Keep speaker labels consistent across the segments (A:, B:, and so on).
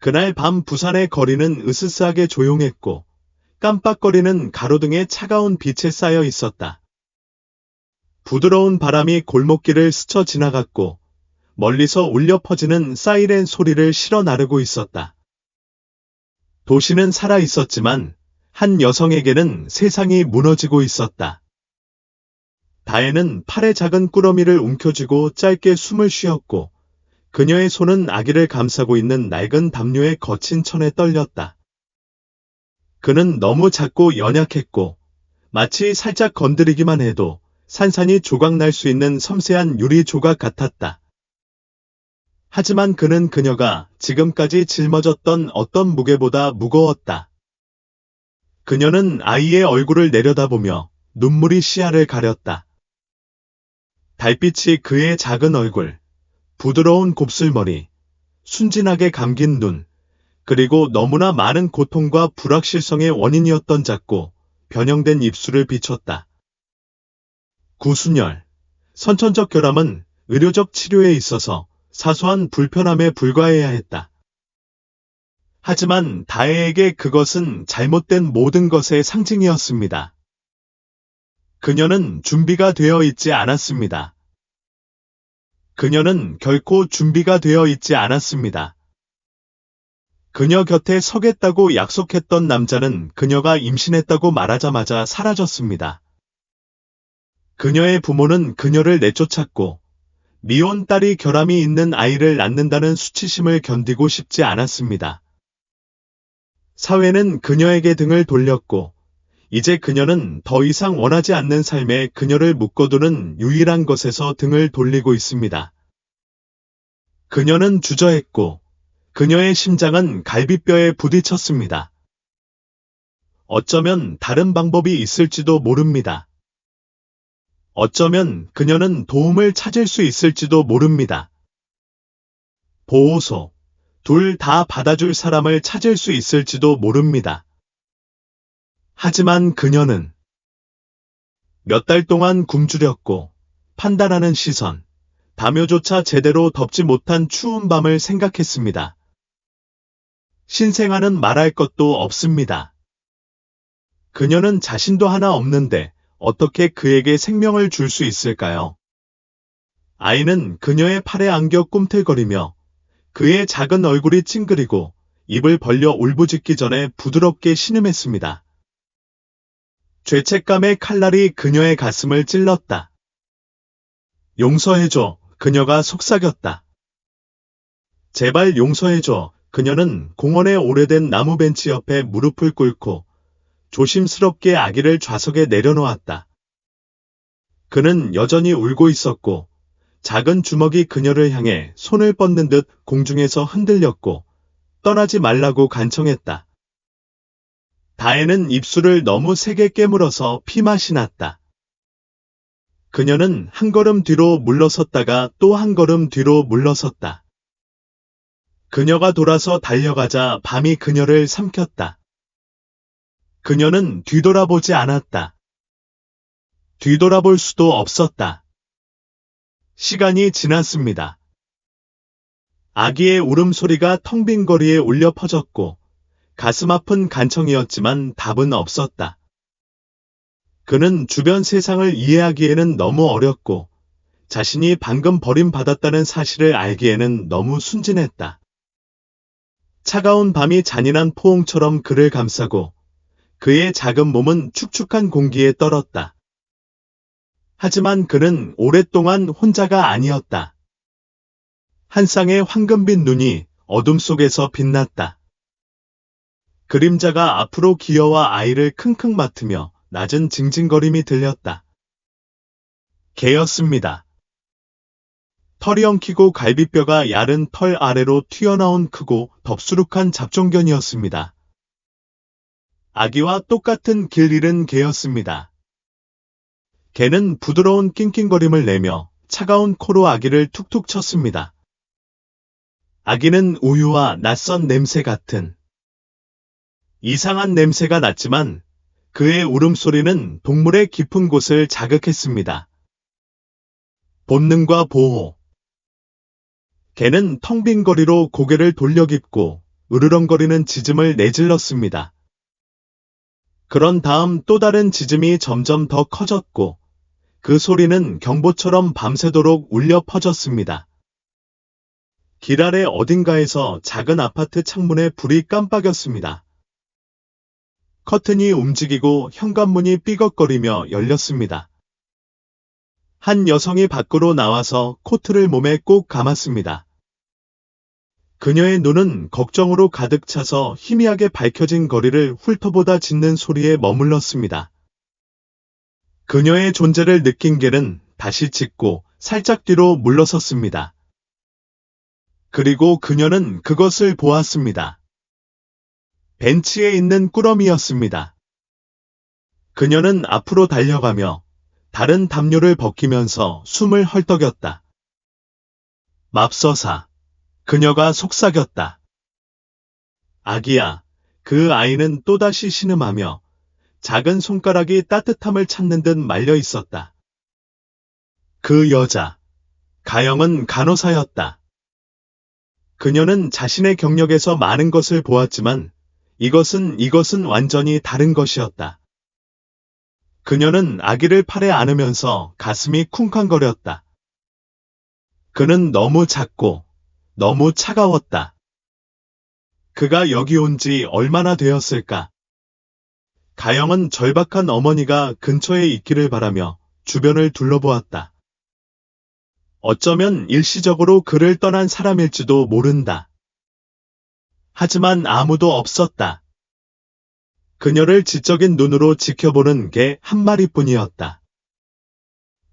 A: 그날 밤 부산의 거리는 으스스하게 조용했고 깜빡거리는 가로등에 차가운 빛에 쌓여 있었다. 부드러운 바람이 골목길을 스쳐 지나갔고 멀리서 울려 퍼지는 사이렌 소리를 실어 나르고 있었다. 도시는 살아 있었지만 한 여성에게는 세상이 무너지고 있었다. 다혜는 팔에 작은 꾸러미를 움켜쥐고 짧게 숨을 쉬었고 그녀의 손은 아기를 감싸고 있는 낡은 담요의 거친 천에 떨렸다. 그는 너무 작고 연약했고 마치 살짝 건드리기만 해도 산산이 조각날 수 있는 섬세한 유리 조각 같았다. 하지만 그는 그녀가 지금까지 짊어졌던 어떤 무게보다 무거웠다. 그녀는 아이의 얼굴을 내려다보며 눈물이 시야를 가렸다. 달빛이 그의 작은 얼굴, 부드러운 곱슬머리, 순진하게 감긴 눈, 그리고 너무나 많은 고통과 불확실성의 원인이었던 작고 변형된 입술을 비췄다. 구순열, 선천적 결함은 의료적 치료에 있어서 사소한 불편함에 불과해야 했다. 하지만 다혜에게 그것은 잘못된 모든 것의 상징이었습니다. 그녀는 준비가 되어 있지 않았습니다. 그녀는 결코 준비가 되어 있지 않았습니다. 그녀 곁에 서겠다고 약속했던 남자는 그녀가 임신했다고 말하자마자 사라졌습니다. 그녀의 부모는 그녀를 내쫓았고 미혼 딸이 결함이 있는 아이를 낳는다는 수치심을 견디고 싶지 않았습니다. 사회는 그녀에게 등을 돌렸고 이제 그녀는 더 이상 원하지 않는 삶에 그녀를 묶어두는 유일한 것에서 등을 돌리고 있습니다. 그녀는 주저했고 그녀의 심장은 갈비뼈에 부딪혔습니다. 어쩌면 다른 방법이 있을지도 모릅니다. 어쩌면 그녀는 도움을 찾을 수 있을지도 모릅니다. 보호소, 둘 다 받아줄 사람을 찾을 수 있을지도 모릅니다. 하지만 그녀는 몇 달 동안 굶주렸고 판단하는 시선, 담요조차 제대로 덮지 못한 추운 밤을 생각했습니다. 신생아는 말할 것도 없습니다. 그녀는 자신도 하나 없는데 어떻게 그에게 생명을 줄 수 있을까요? 아이는 그녀의 팔에 안겨 꿈틀거리며 그의 작은 얼굴이 찡그리고 입을 벌려 울부짖기 전에 부드럽게 신음했습니다. 죄책감의 칼날이 그녀의 가슴을 찔렀다. 용서해줘, 그녀가 속삭였다. 제발 용서해줘, 그녀는 공원의 오래된 나무 벤치 옆에 무릎을 꿇고 조심스럽게 아기를 좌석에 내려놓았다. 그는 여전히 울고 있었고 작은 주먹이 그녀를 향해 손을 뻗는 듯 공중에서 흔들렸고 떠나지 말라고 간청했다. 다혜는 입술을 너무 세게 깨물어서 피맛이 났다. 그녀는 한 걸음 뒤로 물러섰다가 또 한 걸음 뒤로 물러섰다. 그녀가 돌아서 달려가자 밤이 그녀를 삼켰다. 그녀는 뒤돌아보지 않았다. 뒤돌아볼 수도 없었다. 시간이 지났습니다. 아기의 울음소리가 텅 빈 거리에 울려 퍼졌고 가슴 아픈 간청이었지만 답은 없었다. 그는 주변 세상을 이해하기에는 너무 어렸고 자신이 방금 버림받았다는 사실을 알기에는 너무 순진했다. 차가운 밤이 잔인한 포옹처럼 그를 감싸고 그의 작은 몸은 축축한 공기에 떨었다. 하지만 그는 오랫동안 혼자가 아니었다. 한 쌍의 황금빛 눈이 어둠 속에서 빛났다. 그림자가 앞으로 기어와 아이를 킁킁 맡으며 낮은 징징거림이 들렸다. 개였습니다. 털이 엉키고 갈비뼈가 야른 털 아래로 튀어나온 크고 덥수룩한 잡종견이었습니다. 아기와 똑같은 길 잃은 개였습니다. 개는 부드러운 낑낑거림을 내며 차가운 코로 아기를 툭툭 쳤습니다. 아기는 우유와 낯선 냄새 같은 이상한 냄새가 났지만 그의 울음소리는 동물의 깊은 곳을 자극했습니다. 본능과 보호. 개는 텅 빈 거리로 고개를 돌려 깁고 으르렁거리는 짖음을 내질렀습니다. 그런 다음 또 다른 짖음이 점점 더 커졌고 그 소리는 경보처럼 밤새도록 울려 퍼졌습니다. 길 아래 어딘가에서 작은 아파트 창문에 불이 깜빡였습니다. 커튼이 움직이고 현관문이 삐걱거리며 열렸습니다. 한 여성이 밖으로 나와서 코트를 몸에 꼭 감았습니다. 그녀의 눈은 걱정으로 가득 차서 희미하게 밝혀진 거리를 훑어보다 짖는 소리에 머물렀습니다. 그녀의 존재를 느낀 겔은 다시 짖고 살짝 뒤로 물러섰습니다. 그리고 그녀는 그것을 보았습니다. 벤치에 있는 꾸러미였습니다. 그녀는 앞으로 달려가며 다른 담요를 벗기면서 숨을 헐떡였다. 맙서사. 그녀가 속삭였다. 아기야. 그 아이는 또다시 신음하며 작은 손가락이 따뜻함을 찾는 듯 말려 있었다. 그 여자. 가영은 간호사였다. 그녀는 자신의 경력에서 많은 것을 보았지만 이것은 완전히 다른 것이었다. 그녀는 아기를 팔에 안으면서 가슴이 쿵쾅거렸다. 그는 너무 작고 너무 차가웠다. 그가 여기 온 지 얼마나 되었을까? 가영은 절박한 어머니가 근처에 있기를 바라며 주변을 둘러보았다. 어쩌면 일시적으로 그를 떠난 사람일지도 모른다. 하지만 아무도 없었다. 그녀를 지적인 눈으로 지켜보는 개 한 마리뿐이었다.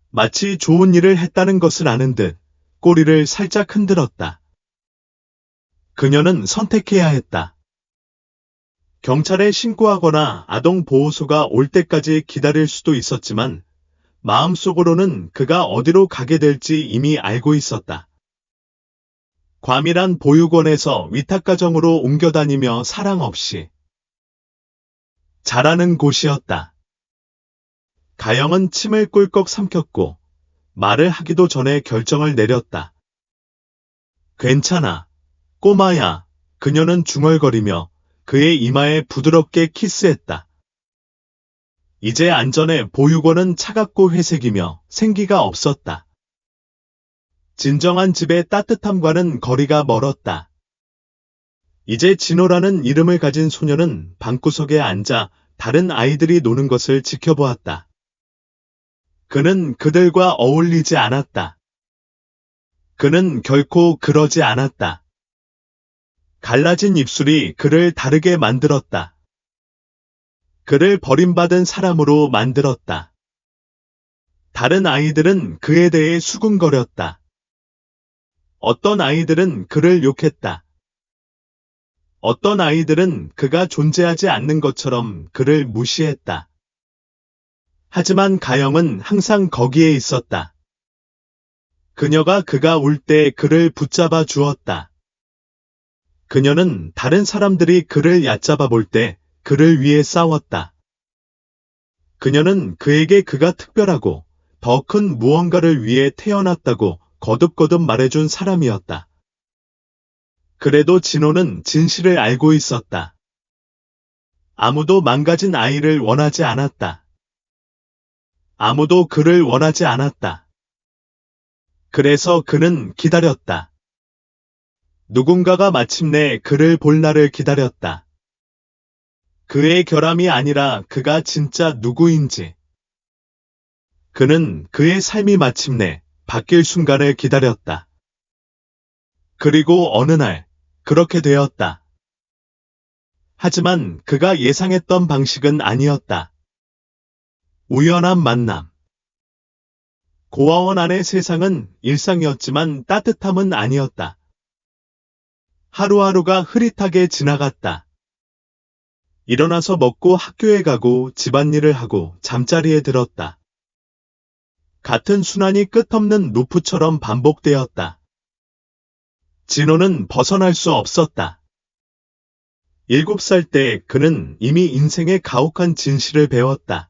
A: 마치 좋은 일을 했다는 것을 아는 듯 꼬리를 살짝 흔들었다. 그녀는 선택해야 했다. 경찰에 신고하거나 아동보호소가 올 때까지 기다릴 수도 있었지만 마음속으로는 그가 어디로 가게 될지 이미 알고 있었다. 과밀한 보육원에서 위탁가정으로 옮겨다니며 사랑 없이 자라는 곳이었다. 가영은 침을 꿀꺽 삼켰고 말을 하기도 전에 결정을 내렸다. 괜찮아, 꼬마야. 그녀는 중얼거리며 그의 이마에 부드럽게 키스했다. 이제 안전해. 보육원은 차갑고 회색이며 생기가 없었다. 진정한 집의 따뜻함과는 거리가 멀었다. 이제 진호라는 이름을 가진 소녀는 방구석에 앉아 다른 아이들이 노는 것을 지켜보았다. 그는 그들과 어울리지 않았다. 그는 결코 그러지 않았다. 갈라진 입술이 그를 다르게 만들었다. 그를 버림받은 사람으로 만들었다. 다른 아이들은 그에 대해 수군거렸다. 어떤 아이들은 그를 욕했다. 어떤 아이들은 그가 존재하지 않는 것처럼 그를 무시했다. 하지만 가영은 항상 거기에 있었다. 그가 울 때 그를 붙잡아 주었다. 그녀는 다른 사람들이 그를 얕잡아 볼 때 그를 위해 싸웠다. 그녀는 그에게 그가 특별하고 더 큰 무언가를 위해 태어났다고 거듭거듭 말해준 사람이었다. 그래도 진호는 진실을 알고 있었다. 아무도 망가진 아이를 원하지 않았다. 아무도 그를 원하지 않았다. 그래서 그는 기다렸다. 누군가가 마침내 그를 볼 날을 기다렸다. 그의 결함이 아니라 그가 진짜 누구인지. 그는 그의 삶이 마침내 바뀔 순간을 기다렸다. 그리고 어느 날 그렇게 되었다. 하지만 그가 예상했던 방식은 아니었다. 우연한 만남. 고아원 안의 세상은 일상이었지만 따뜻함은 아니었다. 하루하루가 흐릿하게 지나갔다. 일어나서 먹고 학교에 가고 집안일을 하고 잠자리에 들었다. 같은 순환이 끝없는 루프처럼 반복되었다. 진호는 벗어날 수 없었다. 7살 때 그는 이미 인생의 가혹한 진실을 배웠다.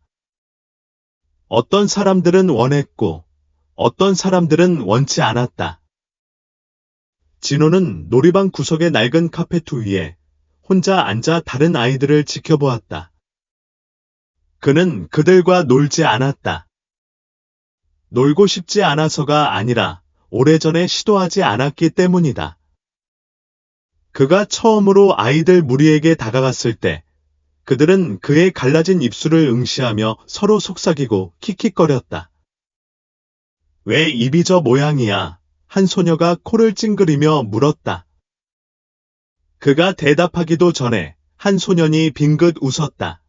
A: 어떤 사람들은 원했고 어떤 사람들은 원치 않았다. 진호는 놀이방 구석의 낡은 카페트 위에 혼자 앉아 다른 아이들을 지켜보았다. 그는 그들과 놀지 않았다. 놀고 싶지 않아서가 아니라 오래전에 시도하지 않았기 때문이다. 그가 처음으로 아이들 무리에게 다가갔을 때 그들은 그의 갈라진 입술을 응시하며 서로 속삭이고 킥킥거렸다. 왜 입이 저 모양이야? 한 소녀가 코를 찡그리며 물었다. 그가 대답하기도 전에 한 소년이 빙긋 웃었다.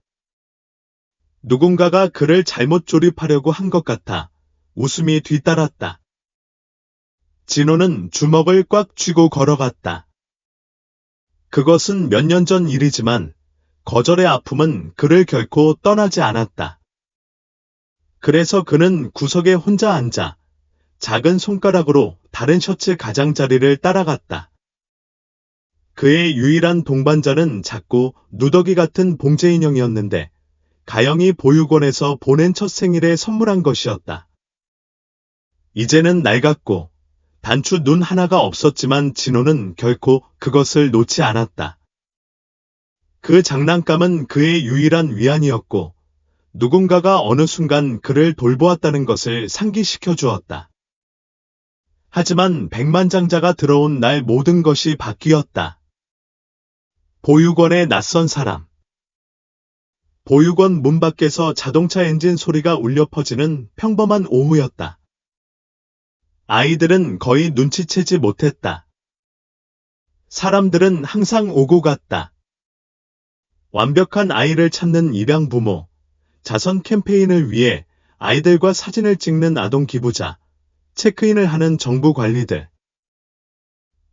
A: 누군가가 그를 잘못 조립하려고 한 것 같아 웃음이 뒤따랐다. 진호는 주먹을 꽉 쥐고 걸어갔다. 그것은 몇 년 전 일이지만 거절의 아픔은 그를 결코 떠나지 않았다. 그래서 그는 구석에 혼자 앉아 작은 손가락으로 다른 셔츠 가장자리를 따라갔다. 그의 유일한 동반자는 작고 누더기 같은 봉제 인형이었는데 가영이 보육원에서 보낸 첫 생일에 선물한 것이었다. 이제는 낡았고 단추 눈 하나가 없었지만 진호는 결코 그것을 놓지 않았다. 그 장난감은 그의 유일한 위안이었고 누군가가 어느 순간 그를 돌보았다는 것을 상기시켜 주었다. 하지만 백만장자가 들어온 날 모든 것이 바뀌었다. 보육원의 낯선 사람. 보육원 문 밖에서 자동차 엔진 소리가 울려 퍼지는 평범한 오후였다. 아이들은 거의 눈치채지 못했다. 사람들은 항상 오고 갔다. 완벽한 아이를 찾는 입양 부모, 자선 캠페인을 위해 아이들과 사진을 찍는 아동 기부자, 체크인을 하는 정부 관리들.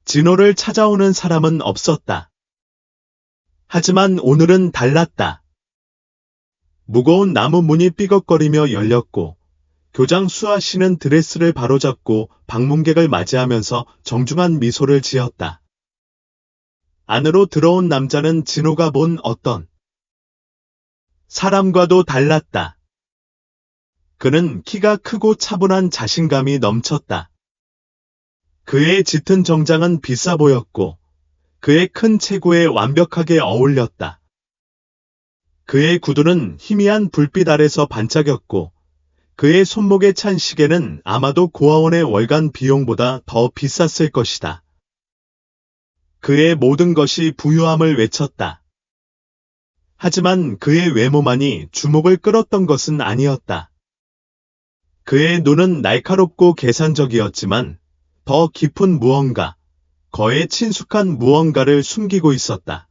A: 진호를 찾아오는 사람은 없었다. 하지만 오늘은 달랐다. 무거운 나무 문이 삐걱거리며 열렸고 교장 수아 씨는 드레스를 바로잡고 방문객을 맞이하면서 정중한 미소를 지었다. 안으로 들어온 남자는 진호가 본 어떤 사람과도 달랐다. 그는 키가 크고 차분한 자신감이 넘쳤다. 그의 짙은 정장은 비싸 보였고 그의 큰 체구에 완벽하게 어울렸다. 그의 구두는 희미한 불빛 아래서 반짝였고 그의 손목에 찬 시계는 아마도 고아원의 월간 비용보다 더 비쌌을 것이다. 그의 모든 것이 부유함을 외쳤다. 하지만 그의 외모만이 주목을 끌었던 것은 아니었다. 그의 눈은 날카롭고 계산적이었지만 더 깊은 무언가, 거의 친숙한 무언가를 숨기고 있었다.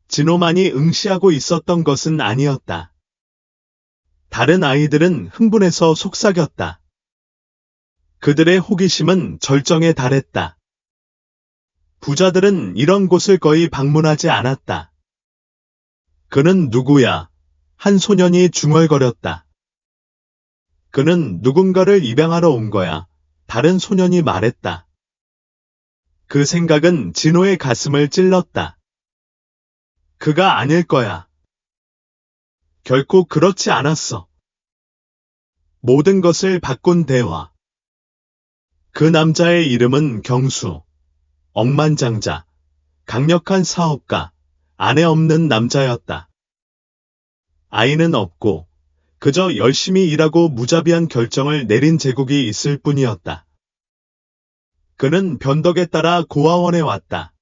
A: 진호만이 응시하고 있었던 것은 아니었다. 다른 아이들은 흥분해서 속삭였다. 그들의 호기심은 절정에 달했다. 부자들은 이런 곳을 거의 방문하지 않았다. 그는 누구야? 한 소년이 중얼거렸다. 그는 누군가를 입양하러 온 거야. 다른 소년이 말했다. 그 생각은 진호의 가슴을 찔렀다. 그가 아닐 거야. 결코 그렇지 않았어. 모든 것을 바꾼 대화. 그 남자의 이름은 경수. 억만장자, 강력한 사업가, 아내 없는 남자였다. 아이는 없고 그저 열심히 일하고 무자비한 결정을 내린 제국이 있을 뿐이었다. 그는 변덕에 따라 고아원에 왔다.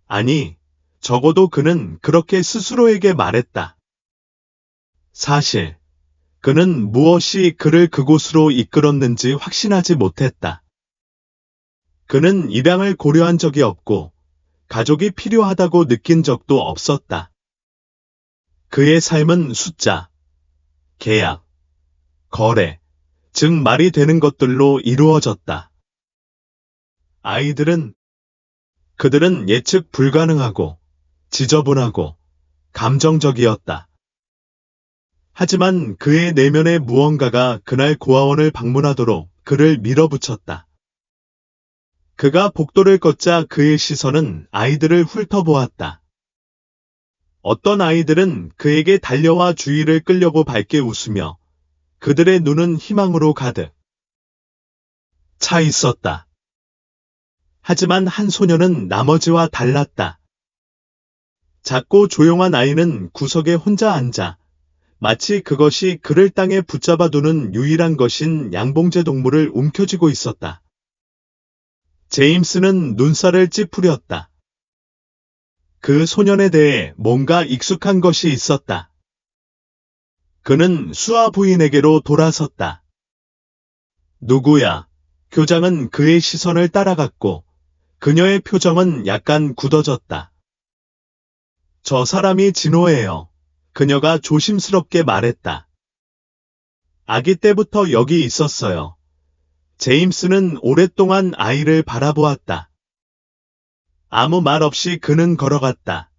A: 아니, 적어도 그는 그렇게 스스로에게 말했다. 사실, 그는 무엇이 그를 그곳으로 이끌었는지 확신하지 못했다. 그는 입양을 고려한 적이 없고 가족이 필요하다고 느낀 적도 없었다. 그의 삶은 숫자, 계약, 거래, 즉 말이 되는 것들로 이루어졌다. 그들은 예측 불가능하고 지저분하고 감정적이었다. 하지만 그의 내면의 무언가가 그날 고아원을 방문하도록 그를 밀어붙였다. 그가 복도를 걷자 그의 시선은 아이들을 훑어보았다. 어떤 아이들은 그에게 달려와 주위를 끌려고 밝게 웃으며 그들의 눈은 희망으로 가득 차 있었다. 하지만 한 소녀는 나머지와 달랐다. 작고 조용한 아이는 구석에 혼자 앉아 마치 그것이 그를 땅에 붙잡아두는 유일한 것인 양봉제 동물을 움켜쥐고 있었다. 제임스는 눈살을 찌푸렸다. 그 소년에 대해 뭔가 익숙한 것이 있었다. 그는 수아 부인에게로 돌아섰다. 누구야? 교장은 그의 시선을 따라갔고 그녀의 표정은 약간 굳어졌다. 저 사람이 진호예요. 그녀가 조심스럽게 말했다. 아기 때부터 여기 있었어요. 제임스는 오랫동안 아이를 바라보았다. 아무 말 없이 그는 걸어갔다.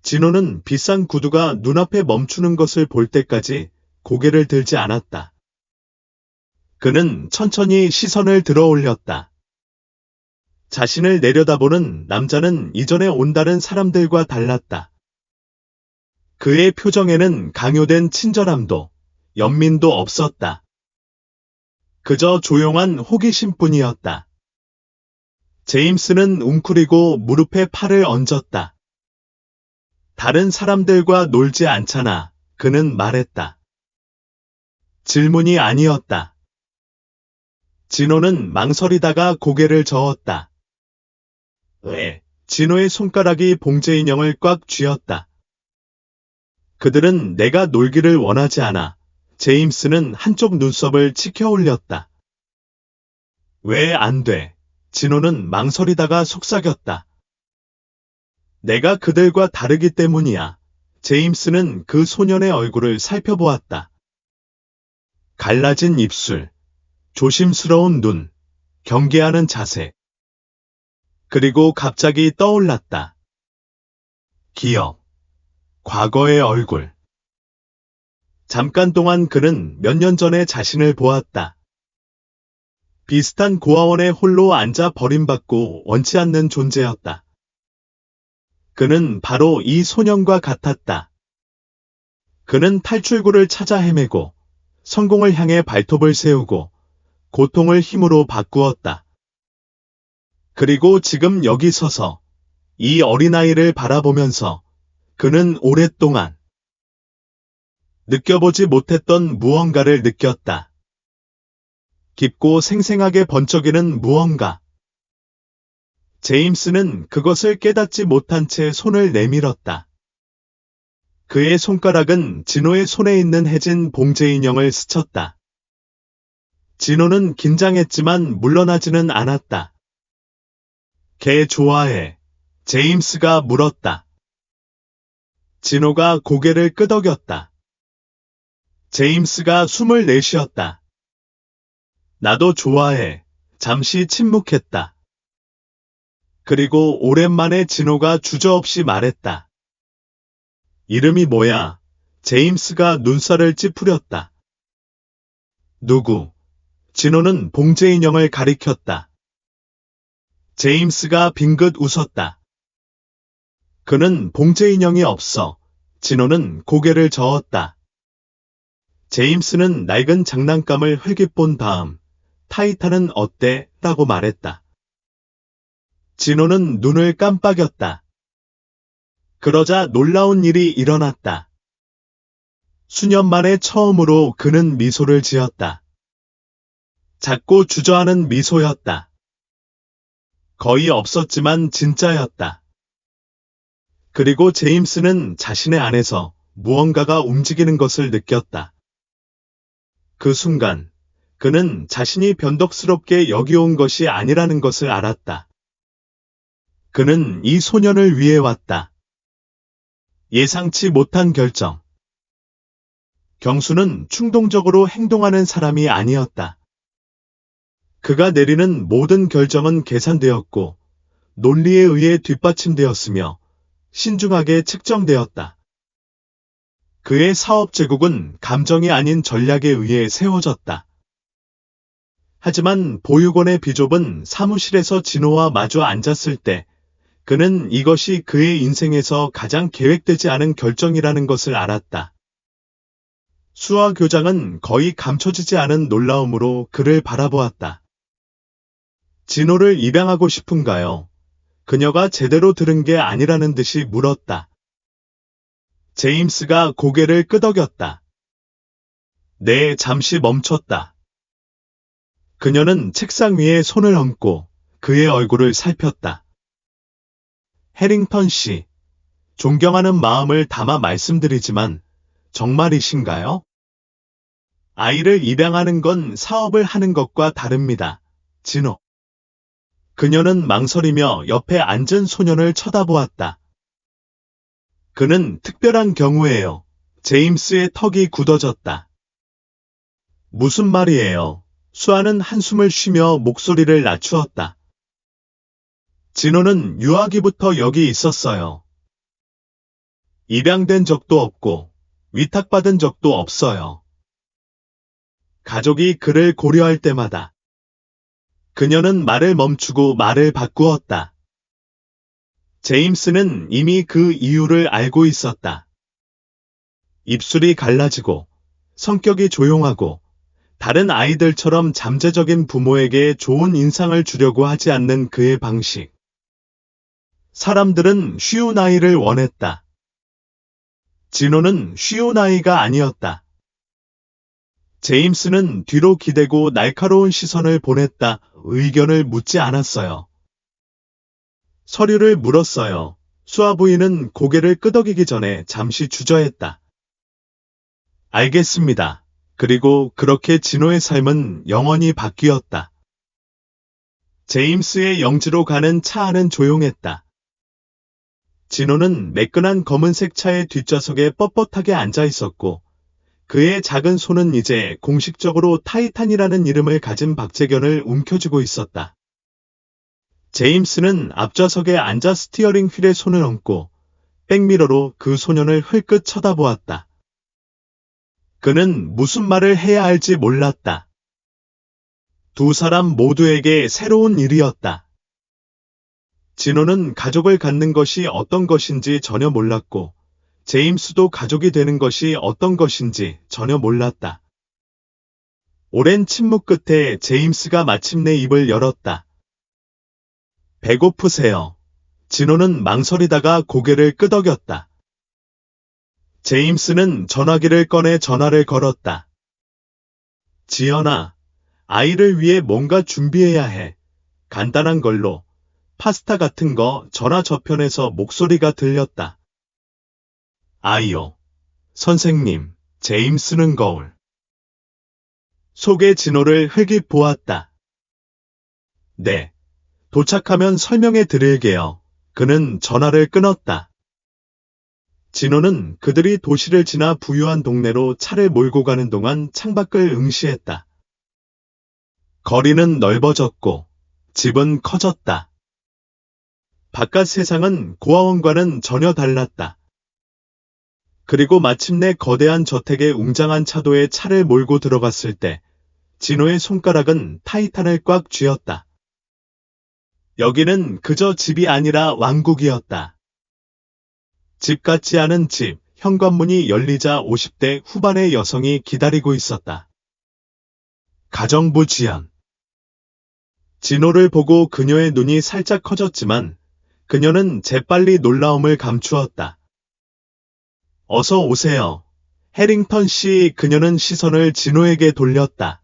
A: 진호는 비싼 구두가 눈앞에 멈추는 것을 볼 때까지 고개를 들지 않았다. 그는 천천히 시선을 들어 올렸다. 자신을 내려다보는 남자는 이전에 온 다른 사람들과 달랐다. 그의 표정에는 강요된 친절함도 연민도 없었다. 그저 조용한 호기심뿐이었다. 제임스는 웅크리고 무릎에 팔을 얹었다. 다른 사람들과 놀지 않잖아, 그는 말했다. 질문이 아니었다. 진호는 망설이다가 고개를 저었다. 왜? 진호의 손가락이 봉제 인형을 꽉 쥐었다. 그들은 내가 놀기를 원하지 않아. 제임스는 한쪽 눈썹을 치켜 올렸다. 왜 안 돼? 진호는 망설이다가 속삭였다. 내가 그들과 다르기 때문이야. 제임스는 그 소년의 얼굴을 살펴보았다. 갈라진 입술, 조심스러운 눈, 경계하는 자세. 그리고 갑자기 떠올랐다. 기억, 과거의 얼굴. 잠깐 동안 그는 몇 년 전에 자신을 보았다. 비슷한 고아원에 홀로 앉아 버림받고 원치 않는 존재였다. 그는 바로 이 소년과 같았다. 그는 탈출구를 찾아 헤매고 성공을 향해 발톱을 세우고 고통을 힘으로 바꾸었다. 그리고 지금 여기 서서 이 어린아이를 바라보면서 그는 오랫동안 느껴보지 못했던 무언가를 느꼈다. 깊고 생생하게 번쩍이는 무언가. 제임스는 그것을 깨닫지 못한 채 손을 내밀었다. 그의 손가락은 진호의 손에 있는 해진 봉제 인형을 스쳤다. 진호는 긴장했지만 물러나지는 않았다. 걔 좋아해. 제임스가 물었다. 진호가 고개를 끄덕였다. 제임스가 숨을 내쉬었다. 나도 좋아해. 잠시 침묵했다. 그리고 오랜만에 진호가 주저없이 말했다. 이름이 뭐야? 제임스가 눈살을 찌푸렸다. 누구? 진호는 봉제 인형을 가리켰다. 제임스가 빙긋 웃었다. 그는 봉제 인형이 없어. 진호는 고개를 저었다. 제임스는 낡은 장난감을 흘깃본 다음 타이탄은 어때? 라고 말했다. 진호는 눈을 깜빡였다. 그러자 놀라운 일이 일어났다. 수년 만에 처음으로 그는 미소를 지었다. 작고 주저하는 미소였다. 거의 없었지만 진짜였다. 그리고 제임스는 자신의 안에서 무언가가 움직이는 것을 느꼈다. 그 순간 그는 자신이 변덕스럽게 여기온 것이 아니라는 것을 알았다. 그는 이 소년을 위해 왔다. 예상치 못한 결정. 경수는 충동적으로 행동하는 사람이 아니었다. 그가 내리는 모든 결정은 계산되었고 논리에 의해 뒷받침되었으며 신중하게 측정되었다. 그의 사업 제국은 감정이 아닌 전략에 의해 세워졌다. 하지만 보육원의 비숍은 사무실에서 진호와 마주 앉았을 때 그는 이것이 그의 인생에서 가장 계획되지 않은 결정이라는 것을 알았다. 수아 교장은 거의 감춰지지 않은 놀라움으로 그를 바라보았다. 진호를 입양하고 싶은가요? 그녀가 제대로 들은 게 아니라는 듯이 물었다. 제임스가 고개를 끄덕였다. 네, 잠시 멈췄다. 그녀는 책상 위에 손을 얹고 그의 얼굴을 살폈다. 해링턴 씨, 존경하는 마음을 담아 말씀드리지만 정말이신가요? 아이를 입양하는 건 사업을 하는 것과 다릅니다. 진호. 그녀는 망설이며 옆에 앉은 소년을 쳐다보았다. 그는 특별한 경우예요. 제임스의 턱이 굳어졌다. 무슨 말이에요? 수아는 한숨을 쉬며 목소리를 낮추었다. 진호는 유아기부터 여기 있었어요. 입양된 적도 없고 위탁받은 적도 없어요. 가족이 그를 고려할 때마다 그녀는 말을 멈추고 말을 바꾸었다. 제임스는 이미 그 이유를 알고 있었다. 입술이 갈라지고 성격이 조용하고 다른 아이들처럼 잠재적인 부모에게 좋은 인상을 주려고 하지 않는 그의 방식. 사람들은 쉬운 아이를 원했다. 진호는 쉬운 아이가 아니었다. 제임스는 뒤로 기대고 날카로운 시선을 보냈다. 의견을 묻지 않았어요. 서류를 물었어요. 수아 부인은 고개를 끄덕이기 전에 잠시 주저했다. 알겠습니다. 그리고 그렇게 진호의 삶은 영원히 바뀌었다. 제임스의 영지로 가는 차 안은 조용했다. 진호는 매끈한 검은색 차의 뒷좌석에 뻣뻣하게 앉아 있었고 그의 작은 손은 이제 공식적으로 타이탄이라는 이름을 가진 박재견을 움켜쥐고 있었다. 제임스는 앞좌석에 앉아 스티어링 휠에 손을 얹고 백미러로 그 소년을 흘끗 쳐다보았다. 그는 무슨 말을 해야 할지 몰랐다. 두 사람 모두에게 새로운 일이었다. 진호는 가족을 갖는 것이 어떤 것인지 전혀 몰랐고 제임스도 가족이 되는 것이 어떤 것인지 전혀 몰랐다. 오랜 침묵 끝에 제임스가 마침내 입을 열었다. 배고프세요? 진호는 망설이다가 고개를 끄덕였다. 제임스는 전화기를 꺼내 전화를 걸었다. 지연아, 아이를 위해 뭔가 준비해야 해. 간단한 걸로. 파스타 같은 거. 전화 저편에서 목소리가 들렸다. 아이요. 선생님, 제임스는 거울. 속의 진호를 흘깃 보았다. 네. 도착하면 설명해 드릴게요. 그는 전화를 끊었다. 진호는 그들이 도시를 지나 부유한 동네로 차를 몰고 가는 동안 창밖을 응시했다. 거리는 넓어졌고 집은 커졌다. 바깥 세상은 고아원과는 전혀 달랐다. 그리고 마침내 거대한 저택의 웅장한 차도에 차를 몰고 들어갔을 때 진호의 손가락은 타이탄을 꽉 쥐었다. 여기는 그저 집이 아니라 왕국이었다. 집 같지 않은 집, 현관문이 열리자 50대 후반의 여성이 기다리고 있었다. 가정부 지연. 진호를 보고 그녀의 눈이 살짝 커졌지만 그녀는 재빨리 놀라움을 감추었다. 어서 오세요. 해링턴 씨. 그녀는 시선을 진호에게 돌렸다.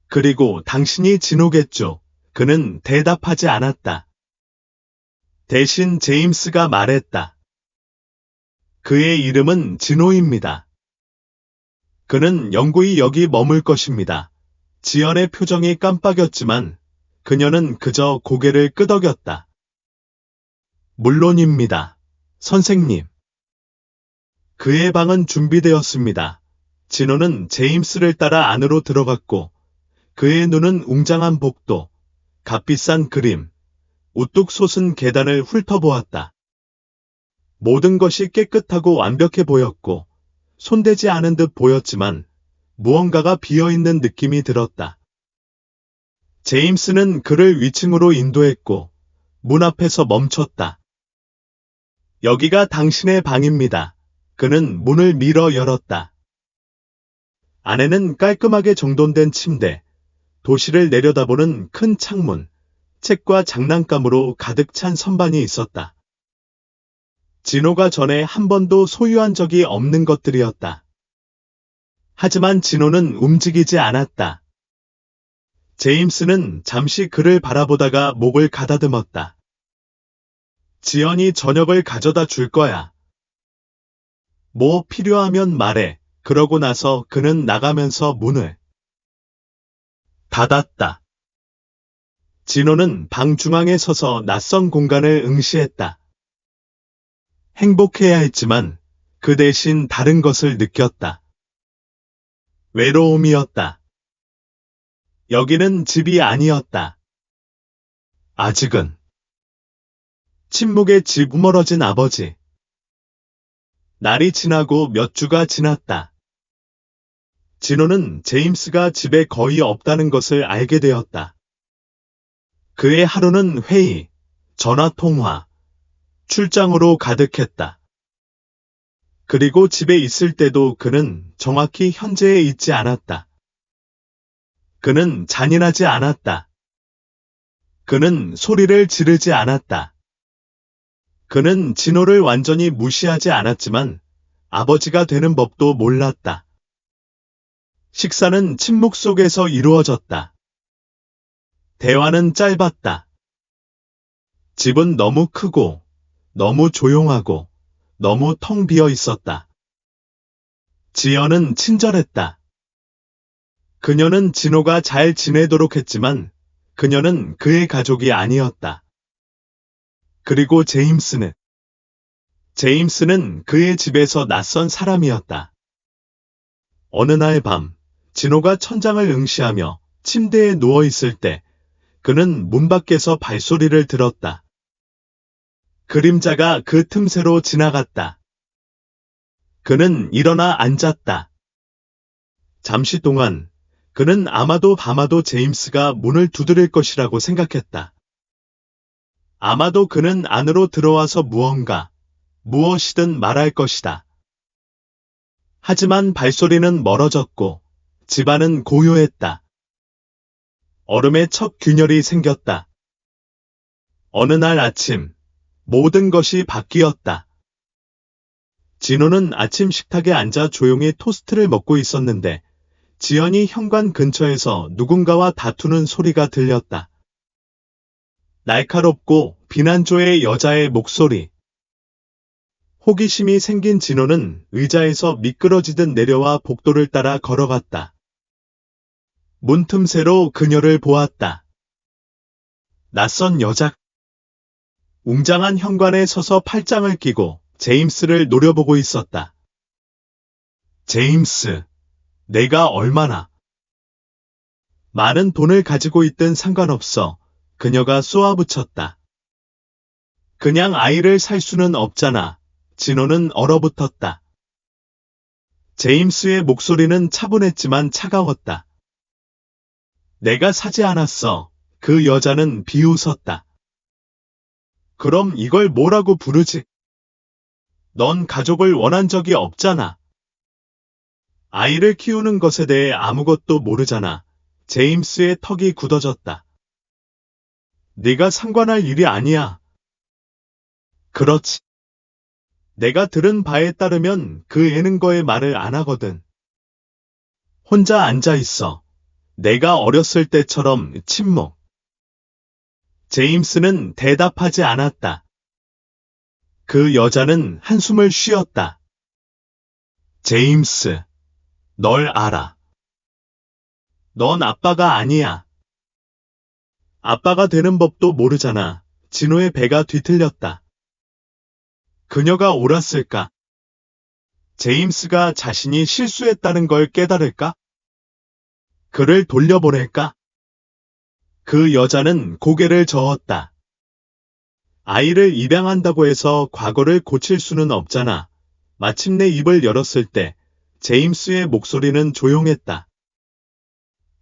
A: 그리고 당신이 진호겠죠. 그는 대답하지 않았다. 대신 제임스가 말했다. 그의 이름은 진호입니다. 그는 영구히 여기 머물 것입니다. 지연의 표정이 깜빡였지만 그녀는 그저 고개를 끄덕였다. 물론입니다. 선생님. 그의 방은 준비되었습니다. 진호는 제임스를 따라 안으로 들어갔고 그의 눈은 웅장한 복도, 값비싼 그림, 우뚝 솟은 계단을 훑어보았다. 모든 것이 깨끗하고 완벽해 보였고 손대지 않은 듯 보였지만 무언가가 비어있는 느낌이 들었다. 제임스는 그를 위층으로 인도했고 문 앞에서 멈췄다. 여기가 당신의 방입니다. 그는 문을 밀어 열었다. 안에는 깔끔하게 정돈된 침대, 도시를 내려다보는 큰 창문, 책과 장난감으로 가득 찬 선반이 있었다. 진호가 전에 한 번도 소유한 적이 없는 것들이었다. 하지만 진호는 움직이지 않았다. 제임스는 잠시 그를 바라보다가 목을 가다듬었다. 지연이 저녁을 가져다 줄 거야. 뭐 필요하면 말해. 그러고 나서 그는 나가면서 문을 닫았다. 진호는 방 중앙에 서서 낯선 공간을 응시했다. 행복해야 했지만 그 대신 다른 것을 느꼈다. 외로움이었다. 여기는 집이 아니었다. 아직은. 침묵에 집으멀어진 아버지. 날이 지나고 몇 주가 지났다. 진호는 제임스가 집에 거의 없다는 것을 알게 되었다. 그의 하루는 회의, 전화통화, 출장으로 가득했다. 그리고 집에 있을 때도 그는 정확히 현재에 있지 않았다. 그는 잔인하지 않았다. 그는 소리를 지르지 않았다. 그는 진호를 완전히 무시하지 않았지만 아버지가 되는 법도 몰랐다. 식사는 침묵 속에서 이루어졌다. 대화는 짧았다. 집은 너무 크고, 너무 조용하고, 너무 텅 비어 있었다. 지연은 친절했다. 그녀는 진호가 잘 지내도록 했지만 그녀는 그의 가족이 아니었다. 그리고 제임스는 그의 집에서 낯선 사람이었다. 어느 날 밤, 진호가 천장을 응시하며 침대에 누워있을 때 그는 문 밖에서 발소리를 들었다. 그림자가 그 틈새로 지나갔다. 그는 일어나 앉았다. 잠시 동안 그는 아마도 제임스가 문을 두드릴 것이라고 생각했다. 아마도 그는 안으로 들어와서 무엇이든 말할 것이다. 하지만 발소리는 멀어졌고 집안은 고요했다. 얼음의 첫 균열이 생겼다. 어느 날 아침, 모든 것이 바뀌었다. 진호는 아침 식탁에 앉아 조용히 토스트를 먹고 있었는데 지연이 현관 근처에서 누군가와 다투는 소리가 들렸다. 날카롭고 비난조의 여자의 목소리. 호기심이 생긴 진호는 의자에서 미끄러지듯 내려와 복도를 따라 걸어갔다. 문틈새로 그녀를 보았다. 낯선 여자. 웅장한 현관에 서서 팔짱을 끼고 제임스를 노려보고 있었다. 제임스, 내가 얼마나 많은 돈을 가지고 있든 상관없어. 그녀가 쏘아붙였다. 그냥 아이를 살 수는 없잖아. 진호는 얼어붙었다. 제임스의 목소리는 차분했지만 차가웠다. 내가 사지 않았어. 그 여자는 비웃었다. 그럼 이걸 뭐라고 부르지? 넌 가족을 원한 적이 없잖아. 아이를 키우는 것에 대해 아무것도 모르잖아. 제임스의 턱이 굳어졌다. 네가 상관할 일이 아니야. 그렇지. 내가 들은 바에 따르면 그 애는 거의 말을 안 하거든. 혼자 앉아 있어. 내가 어렸을 때처럼 침묵. 제임스는 대답하지 않았다. 그 여자는 한숨을 쉬었다. 제임스, 널 알아. 넌 아빠가 아니야. 아빠가 되는 법도 모르잖아. 진호의 배가 뒤틀렸다. 그녀가 옳았을까? 제임스가 자신이 실수했다는 걸 깨달을까? 그를 돌려보낼까? 그 여자는 고개를 저었다. 아이를 입양한다고 해서 과거를 고칠 수는 없잖아. 마침내 입을 열었을 때 제임스의 목소리는 조용했다.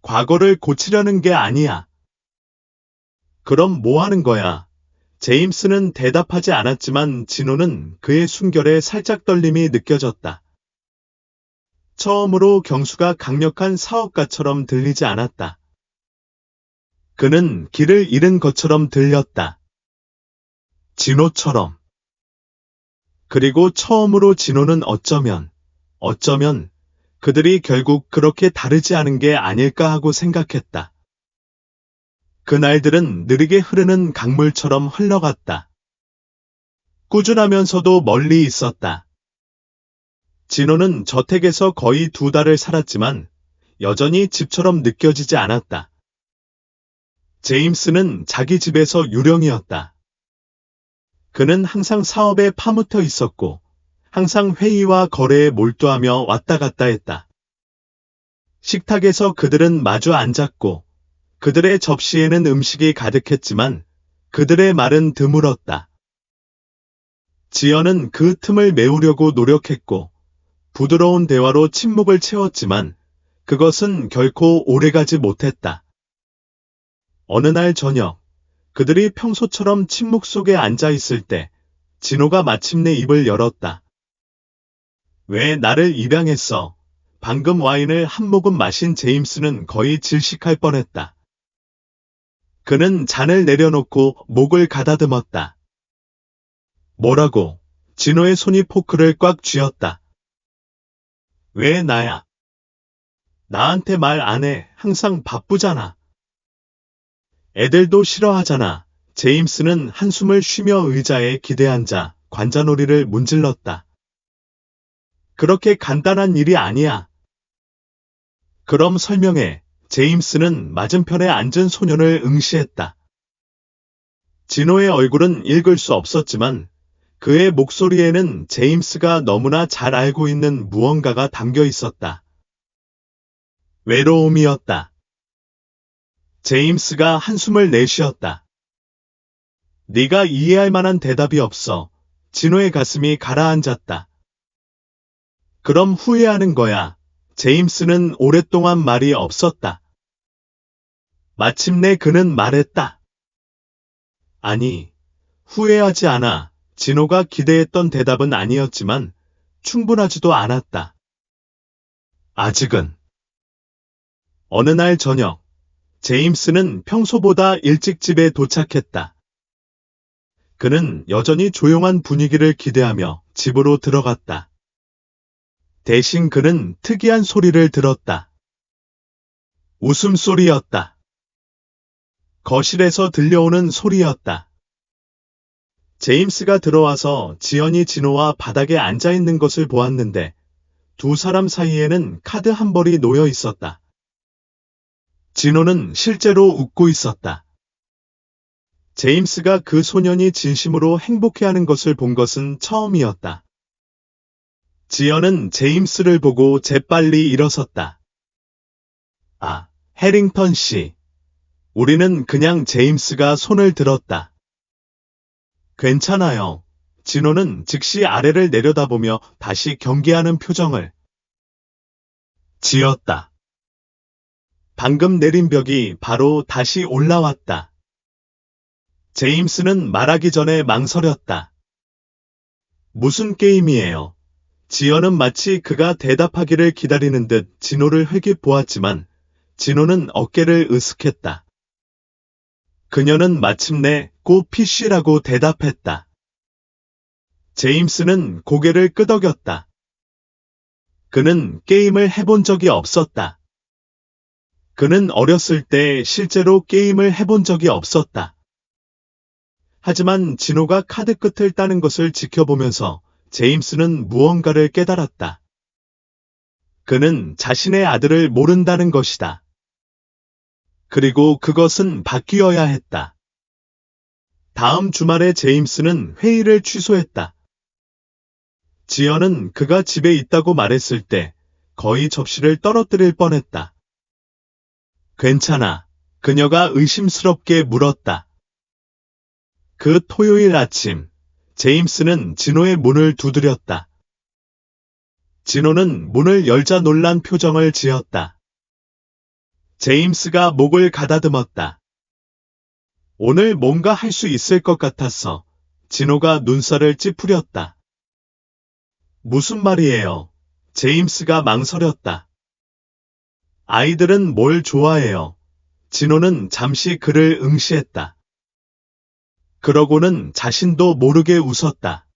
A: 과거를 고치려는 게 아니야. 그럼 뭐 하는 거야? 제임스는 대답하지 않았지만 진호는 그의 숨결에 살짝 떨림이 느껴졌다. 처음으로 경수가 강력한 사업가처럼 들리지 않았다. 그는 길을 잃은 것처럼 들렸다. 진호처럼. 그리고 처음으로 진호는 어쩌면 그들이 결국 그렇게 다르지 않은 게 아닐까 하고 생각했다. 그날들은 느리게 흐르는 강물처럼 흘러갔다. 꾸준하면서도 멀리 있었다. 진호는 저택에서 거의 2달을 살았지만 여전히 집처럼 느껴지지 않았다. 제임스는 자기 집에서 유령이었다. 그는 항상 사업에 파묻혀 있었고 항상 회의와 거래에 몰두하며 왔다 갔다 했다. 식탁에서 그들은 마주 앉았고 그들의 접시에는 음식이 가득했지만 그들의 말은 드물었다. 지연은 그 틈을 메우려고 노력했고 부드러운 대화로 침묵을 채웠지만 그것은 결코 오래가지 못했다. 어느 날 저녁, 그들이 평소처럼 침묵 속에 앉아 있을 때 진호가 마침내 입을 열었다. 왜 나를 입양했어? 방금 와인을 한 모금 마신 제임스는 거의 질식할 뻔했다. 그는 잔을 내려놓고 목을 가다듬었다. 뭐라고? 진호의 손이 포크를 꽉 쥐었다. 왜 나야? 나한테 말 안 해. 항상 바쁘잖아. 애들도 싫어하잖아. 제임스는 한숨을 쉬며 의자에 기대앉아 관자놀이를 문질렀다. 그렇게 간단한 일이 아니야. 그럼 설명해. 제임스는 맞은편에 앉은 소년을 응시했다. 진호의 얼굴은 읽을 수 없었지만 그의 목소리에는 제임스가 너무나 잘 알고 있는 무언가가 담겨 있었다. 외로움이었다. 제임스가 한숨을 내쉬었다. 네가 이해할 만한 대답이 없어. 진호의 가슴이 가라앉았다. 그럼 후회하는 거야. 제임스는 오랫동안 말이 없었다. 마침내 그는 말했다. 아니, 후회하지 않아. 진호가 기대했던 대답은 아니었지만 충분하지도 않았다. 아직은. 어느 날 저녁, 제임스는 평소보다 일찍 집에 도착했다. 그는 여전히 조용한 분위기를 기대하며 집으로 들어갔다. 대신 그는 특이한 소리를 들었다. 웃음소리였다. 거실에서 들려오는 소리였다. 제임스가 들어와서 지연이 진호와 바닥에 앉아있는 것을 보았는데 두 사람 사이에는 카드 한 벌이 놓여 있었다. 진호는 실제로 웃고 있었다. 제임스가 그 소년이 진심으로 행복해하는 것을 본 것은 처음이었다. 지연은 제임스를 보고 재빨리 일어섰다. 아, 해링턴 씨. 우리는 그냥 제임스가 손을 들었다. 괜찮아요. 진호는 즉시 아래를 내려다보며 다시 경계하는 표정을 지었다. 방금 내린 벽이 바로 다시 올라왔다. 제임스는 말하기 전에 망설였다. 무슨 게임이에요? 지연은 마치 그가 대답하기를 기다리는 듯 진호를 흘낏 보았지만 진호는 어깨를 으쓱했다. 그녀는 마침내 고 PC라고 대답했다. 제임스는 고개를 끄덕였다. 그는 게임을 해본 적이 없었다. 그는 어렸을 때 실제로 게임을 해본 적이 없었다. 하지만 진호가 카드 끝을 따는 것을 지켜보면서 제임스는 무언가를 깨달았다. 그는 자신의 아들을 모른다는 것이다. 그리고 그것은 바뀌어야 했다. 다음 주말에 제임스는 회의를 취소했다. 지연은 그가 집에 있다고 말했을 때 거의 접시를 떨어뜨릴 뻔했다. 괜찮아. 그녀가 의심스럽게 물었다. 그 토요일 아침, 제임스는 진호의 문을 두드렸다. 진호는 문을 열자 놀란 표정을 지었다. 제임스가 목을 가다듬었다. 오늘 뭔가 할 수 있을 것 같았어. 진호가 눈살을 찌푸렸다. 무슨 말이에요? 제임스가 망설였다. 아이들은 뭘 좋아해요? 진호는 잠시 그를 응시했다. 그러고는 자신도 모르게 웃었다.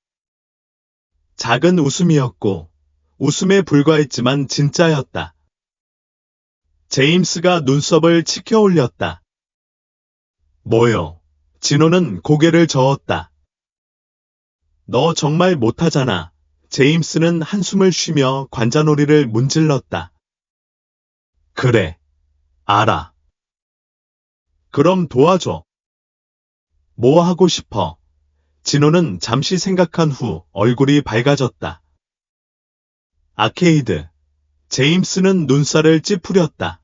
A: 작은 웃음이었고 웃음에 불과했지만 진짜였다. 제임스가 눈썹을 치켜 올렸다. 뭐요? 진호는 고개를 저었다. 너 정말 못하잖아. 제임스는 한숨을 쉬며 관자놀이를 문질렀다. 그래. 알아. 그럼 도와줘. 뭐 하고 싶어? 진호는 잠시 생각한 후 얼굴이 밝아졌다. 아케이드. 제임스는 눈살을 찌푸렸다.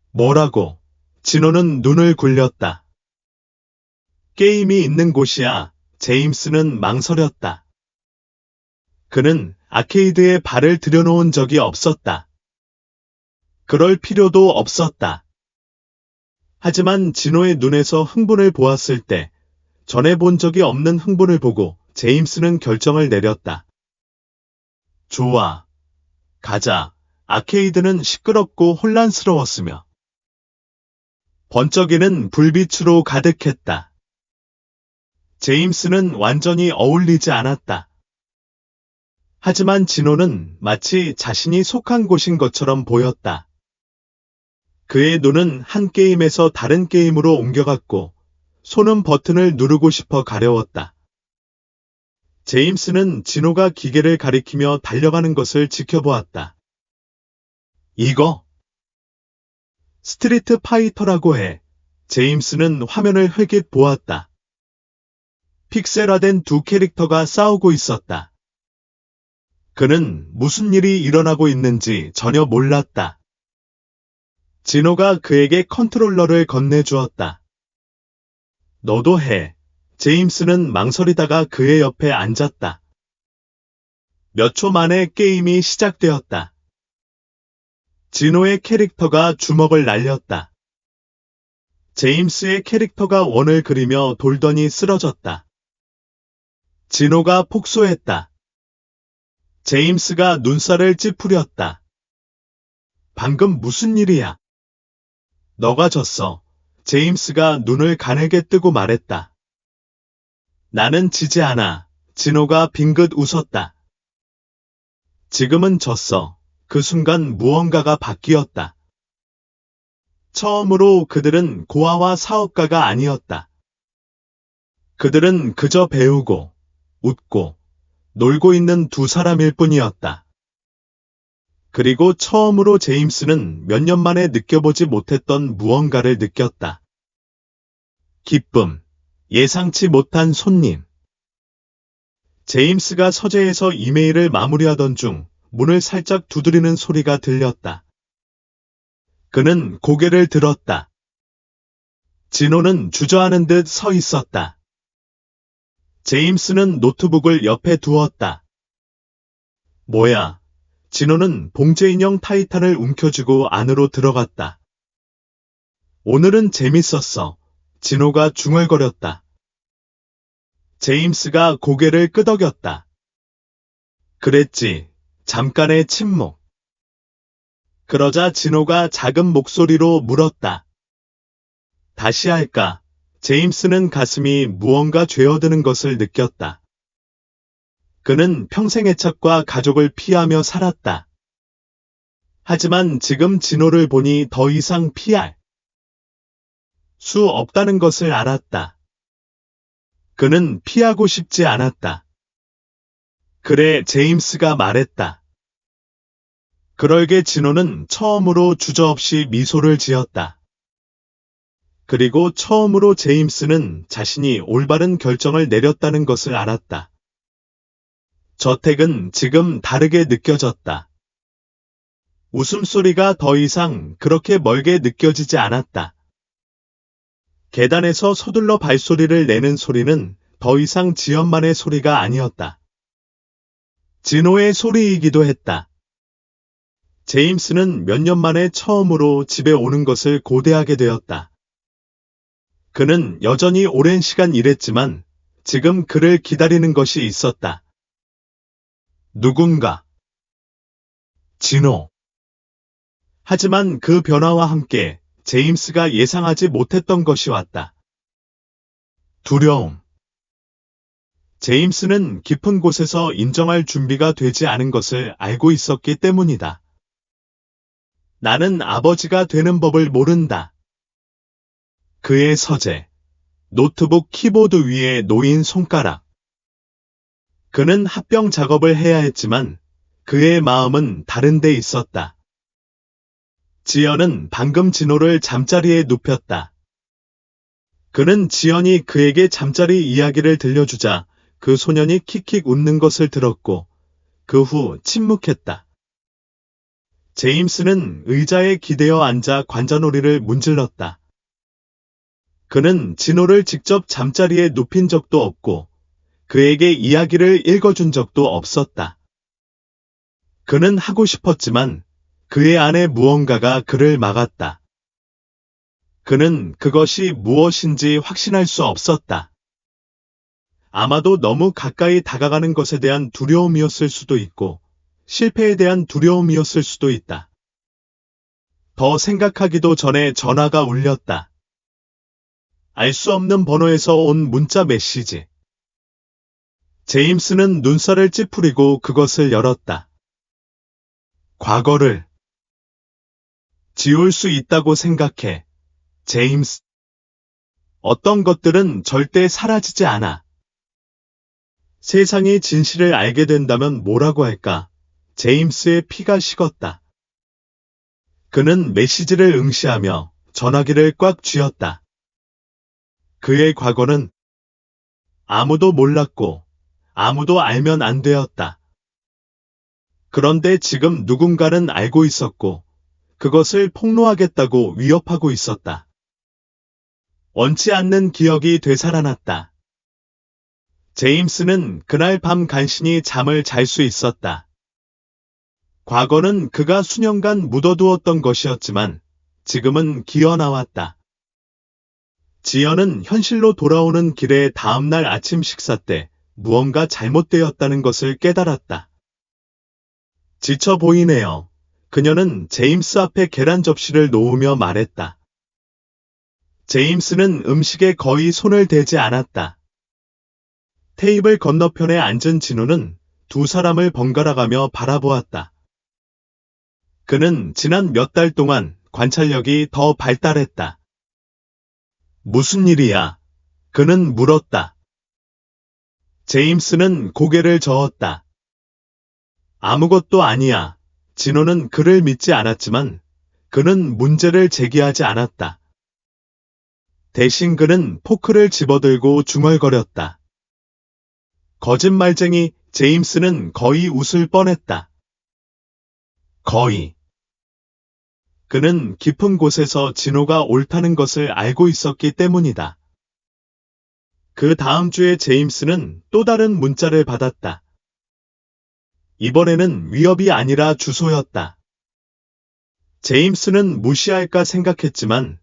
A: 뭐라고? 진호는 눈을 굴렸다. 게임이 있는 곳이야. 제임스는 망설였다. 그는 아케이드에 발을 들여놓은 적이 없었다. 그럴 필요도 없었다. 하지만 진호의 눈에서 흥분을 보았을 때 전에 본 적이 없는 흥분을 보고 제임스는 결정을 내렸다. 좋아. 가자. 아케이드는 시끄럽고 혼란스러웠으며 번쩍이는 불빛으로 가득했다. 제임스는 완전히 어울리지 않았다. 하지만 진호는 마치 자신이 속한 곳인 것처럼 보였다. 그의 눈은 한 게임에서 다른 게임으로 옮겨갔고 손은 버튼을 누르고 싶어 가려웠다. 제임스는 진호가 기계를 가리키며 달려가는 것을 지켜보았다. 이거? 스트리트 파이터라고 해. 제임스는 화면을 흘깃 보았다. 픽셀화된 두 캐릭터가 싸우고 있었다. 그는 무슨 일이 일어나고 있는지 전혀 몰랐다. 진호가 그에게 컨트롤러를 건네주었다. 너도 해. 제임스는 망설이다가 그의 옆에 앉았다. 몇 초 만에 게임이 시작되었다. 진호의 캐릭터가 주먹을 날렸다. 제임스의 캐릭터가 원을 그리며 돌더니 쓰러졌다. 진호가 폭소했다. 제임스가 눈살을 찌푸렸다. 방금 무슨 일이야? 너가 졌어. 제임스가 눈을 가늘게 뜨고 말했다. 나는 지지 않아. 진호가 빙긋 웃었다. 지금은 졌어. 그 순간 무언가가 바뀌었다. 처음으로 그들은 고아와 사업가가 아니었다. 그들은 그저 배우고, 웃고, 놀고 있는 두 사람일 뿐이었다. 그리고 처음으로 제임스는 몇 년 만에 느껴보지 못했던 무언가를 느꼈다. 기쁨, 예상치 못한 손님. 제임스가 서재에서 이메일을 마무리하던 중 문을 살짝 두드리는 소리가 들렸다. 그는 고개를 들었다. 진호는 주저하는 듯 서 있었다. 제임스는 노트북을 옆에 두었다. 뭐야? 진호는 봉제 인형 타이탄을 움켜쥐고 안으로 들어갔다. 오늘은 재밌었어. 진호가 중얼거렸다. 제임스가 고개를 끄덕였다. 그랬지. 잠깐의 침묵. 그러자 진호가 작은 목소리로 물었다. 다시 할까? 제임스는 가슴이 무언가 죄어드는 것을 느꼈다. 그는 평생 애착과 가족을 피하며 살았다. 하지만 지금 진호를 보니 더 이상 피할 수 없다는 것을 알았다. 그는 피하고 싶지 않았다. 그래, 제임스가 말했다. 그럴게 진호는 처음으로 주저없이 미소를 지었다. 그리고 처음으로 제임스는 자신이 올바른 결정을 내렸다는 것을 알았다. 저택은 지금 다르게 느껴졌다. 웃음소리가 더 이상 그렇게 멀게 느껴지지 않았다. 계단에서 서둘러 발소리를 내는 소리는 더 이상 지연만의 소리가 아니었다. 진호의 소리이기도 했다. 제임스는 몇 년 만에 처음으로 집에 오는 것을 고대하게 되었다. 그는 여전히 오랜 시간 일했지만 지금 그를 기다리는 것이 있었다. 누군가. 진호. 하지만 그 변화와 함께 제임스가 예상하지 못했던 것이 왔다. 두려움. 제임스는 깊은 곳에서 인정할 준비가 되지 않은 것을 알고 있었기 때문이다. 나는 아버지가 되는 법을 모른다. 그의 서재, 노트북 키보드 위에 놓인 손가락. 그는 합병 작업을 해야 했지만 그의 마음은 다른 데 있었다. 지연은 방금 진호를 잠자리에 눕혔다. 그는 지연이 그에게 잠자리 이야기를 들려주자 그 소년이 킥킥 웃는 것을 들었고 그 후 침묵했다. 제임스는 의자에 기대어 앉아 관자놀이를 문질렀다. 그는 진호를 직접 잠자리에 눕힌 적도 없고 그에게 이야기를 읽어준 적도 없었다. 그는 하고 싶었지만 그의 안에 무언가가 그를 막았다. 그는 그것이 무엇인지 확신할 수 없었다. 아마도 너무 가까이 다가가는 것에 대한 두려움이었을 수도 있고 실패에 대한 두려움이었을 수도 있다. 더 생각하기도 전에 전화가 울렸다. 알 수 없는 번호에서 온 문자 메시지. 제임스는 눈살을 찌푸리고 그것을 열었다. 과거를 지울 수 있다고 생각해, 제임스. 어떤 것들은 절대 사라지지 않아. 세상이 진실을 알게 된다면 뭐라고 할까? 제임스의 피가 식었다. 그는 메시지를 응시하며 전화기를 꽉 쥐었다. 그의 과거는 아무도 몰랐고 아무도 알면 안 되었다. 그런데 지금 누군가는 알고 있었고 그것을 폭로하겠다고 위협하고 있었다. 원치 않는 기억이 되살아났다. 제임스는 그날 밤 간신히 잠을 잘 수 있었다. 과거는 그가 수년간 묻어두었던 것이었지만 지금은 기어나왔다. 지연은 현실로 돌아오는 길에 다음날 아침 식사 때 무언가 잘못되었다는 것을 깨달았다. 지쳐 보이네요. 그녀는 제임스 앞에 계란 접시를 놓으며 말했다. 제임스는 음식에 거의 손을 대지 않았다. 테이블 건너편에 앉은 진우는 두 사람을 번갈아가며 바라보았다. 그는 지난 몇 달 동안 관찰력이 더 발달했다. 무슨 일이야? 그는 물었다. 제임스는 고개를 저었다. 아무것도 아니야. 진호는 그를 믿지 않았지만 그는 문제를 제기하지 않았다. 대신 그는 포크를 집어들고 중얼거렸다. 거짓말쟁이. 제임스는 거의 웃을 뻔했다. 거의. 그는 깊은 곳에서 진호가 옳다는 것을 알고 있었기 때문이다. 그 다음 주에 제임스는 또 다른 문자를 받았다. 이번에는 위협이 아니라 주소였다. 제임스는 무시할까 생각했지만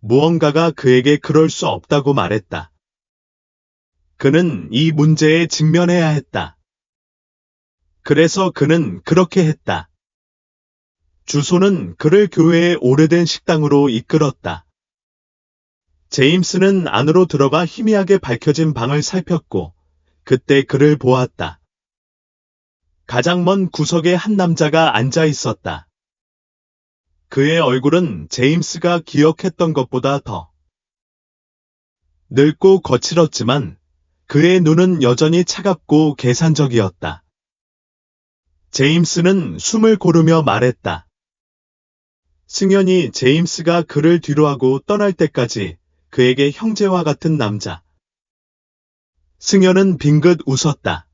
A: 무언가가 그에게 그럴 수 없다고 말했다. 그는 이 문제에 직면해야 했다. 그래서 그는 그렇게 했다. 주소는 그를 교회의 오래된 식당으로 이끌었다. 제임스는 안으로 들어가 희미하게 밝혀진 방을 살폈고 그때 그를 보았다. 가장 먼 구석에 한 남자가 앉아 있었다. 그의 얼굴은 제임스가 기억했던 것보다 더 늙고 거칠었지만 그의 눈은 여전히 차갑고 계산적이었다. 제임스는 숨을 고르며 말했다. 승연이 제임스가 그를 뒤로하고 떠날 때까지 그에게 형제와 같은 남자. 승연은 빙긋 웃었다.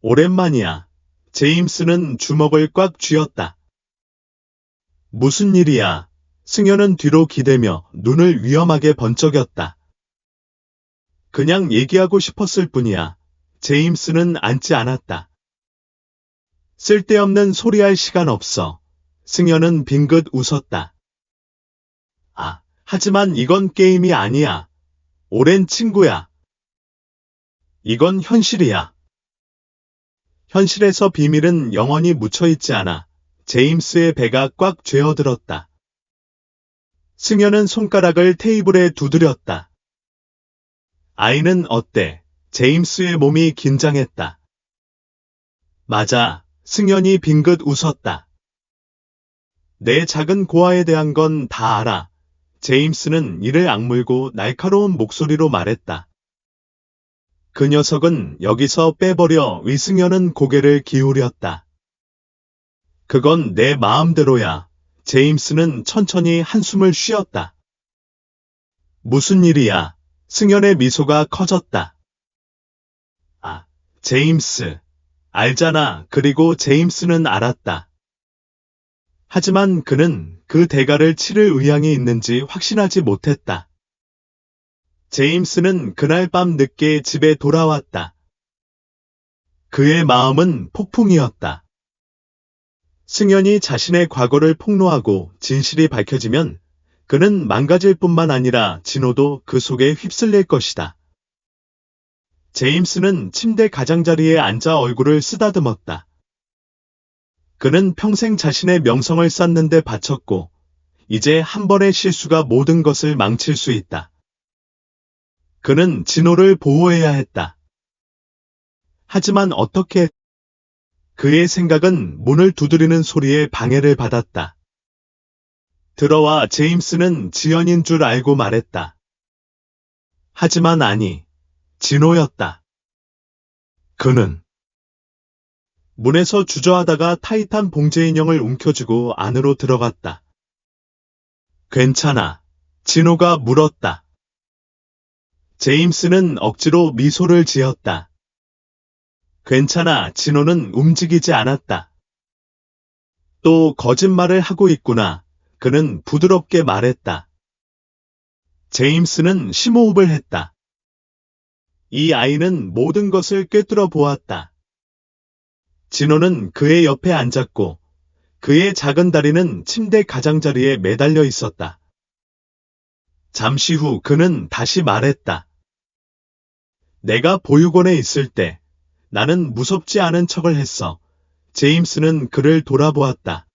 A: 오랜만이야. 제임스는 주먹을 꽉 쥐었다. 무슨 일이야? 승연은 뒤로 기대며 눈을 위험하게 번쩍였다. 그냥 얘기하고 싶었을 뿐이야. 제임스는 앉지 않았다. 쓸데없는 소리할 시간 없어. 승연은 빙긋 웃었다. 아, 하지만 이건 게임이 아니야. 오랜 친구야. 이건 현실이야. 현실에서 비밀은 영원히 묻혀있지 않아. 제임스의 배가 꽉 죄어들었다. 승현은 손가락을 테이블에 두드렸다. 아이는 어때? 제임스의 몸이 긴장했다. 맞아, 승현이 빙긋 웃었다. 내 작은 고아에 대한 건 다 알아. 제임스는 이를 악물고 날카로운 목소리로 말했다. 그 녀석은 여기서 빼버려. 위승현은 고개를 기울였다. 그건 내 마음대로야. 제임스는 천천히 한숨을 쉬었다. 무슨 일이야? 승현의 미소가 커졌다. 아, 제임스. 알잖아. 그리고 제임스는 알았다. 하지만 그는 그 대가를 치를 의향이 있는지 확신하지 못했다. 제임스는 그날 밤 늦게 집에 돌아왔다. 그의 마음은 폭풍이었다. 승현이 자신의 과거를 폭로하고 진실이 밝혀지면 그는 망가질 뿐만 아니라 진호도 그 속에 휩쓸릴 것이다. 제임스는 침대 가장자리에 앉아 얼굴을 쓰다듬었다. 그는 평생 자신의 명성을 쌓는데 바쳤고 이제 한 번의 실수가 모든 것을 망칠 수 있다. 그는 진호를 보호해야 했다. 하지만 어떻게? 그의 생각은 문을 두드리는 소리에 방해를 받았다. 들어와. 제임스는 지연인 줄 알고 말했다. 하지만 아니, 진호였다. 그는 문에서 주저하다가 타이탄 봉제 인형을 움켜쥐고 안으로 들어갔다. 괜찮아. 진호가 물었다. 제임스는 억지로 미소를 지었다. 괜찮아. 진호는 움직이지 않았다. 또 거짓말을 하고 있구나. 그는 부드럽게 말했다. 제임스는 심호흡을 했다. 이 아이는 모든 것을 꿰뚫어 보았다. 진호는 그의 옆에 앉았고 그의 작은 다리는 침대 가장자리에 매달려 있었다. 잠시 후 그는 다시 말했다. 내가 보육원에 있을 때 나는 무섭지 않은 척을 했어. 제임스는 그를 돌아보았다.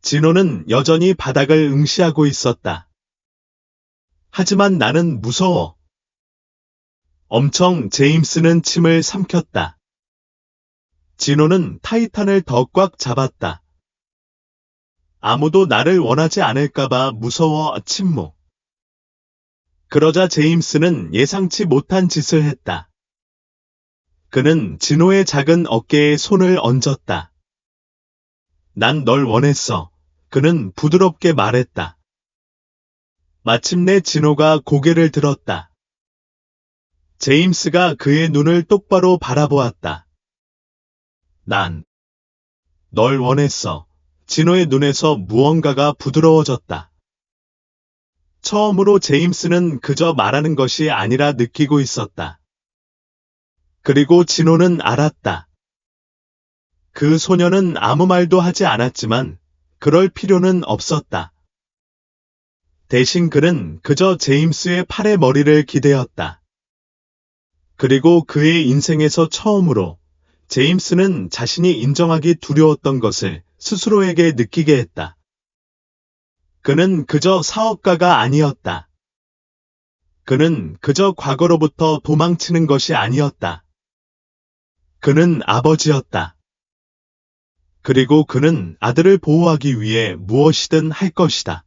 A: 진호는 여전히 바닥을 응시하고 있었다. 하지만 나는 무서워. 엄청. 제임스는 침을 삼켰다. 진호는 타이탄을 더 꽉 잡았다. 아무도 나를 원하지 않을까봐 무서워. 침묵. 그러자 제임스는 예상치 못한 짓을 했다. 그는 진호의 작은 어깨에 손을 얹었다. 난 널 원했어. 그는 부드럽게 말했다. 마침내 진호가 고개를 들었다. 제임스가 그의 눈을 똑바로 바라보았다. 난 널 원했어. 진호의 눈에서 무언가가 부드러워졌다. 처음으로 제임스는 그저 말하는 것이 아니라 느끼고 있었다. 그리고 진호는 알았다. 그 소녀는 아무 말도 하지 않았지만 그럴 필요는 없었다. 대신 그는 그저 제임스의 팔에 머리를 기대었다. 그리고 그의 인생에서 처음으로 제임스는 자신이 인정하기 두려웠던 것을 스스로에게 느끼게 했다. 그는 그저 사업가가 아니었다. 그는 그저 과거로부터 도망치는 것이 아니었다. 그는 아버지였다. 그리고 그는 아들을 보호하기 위해 무엇이든 할 것이다.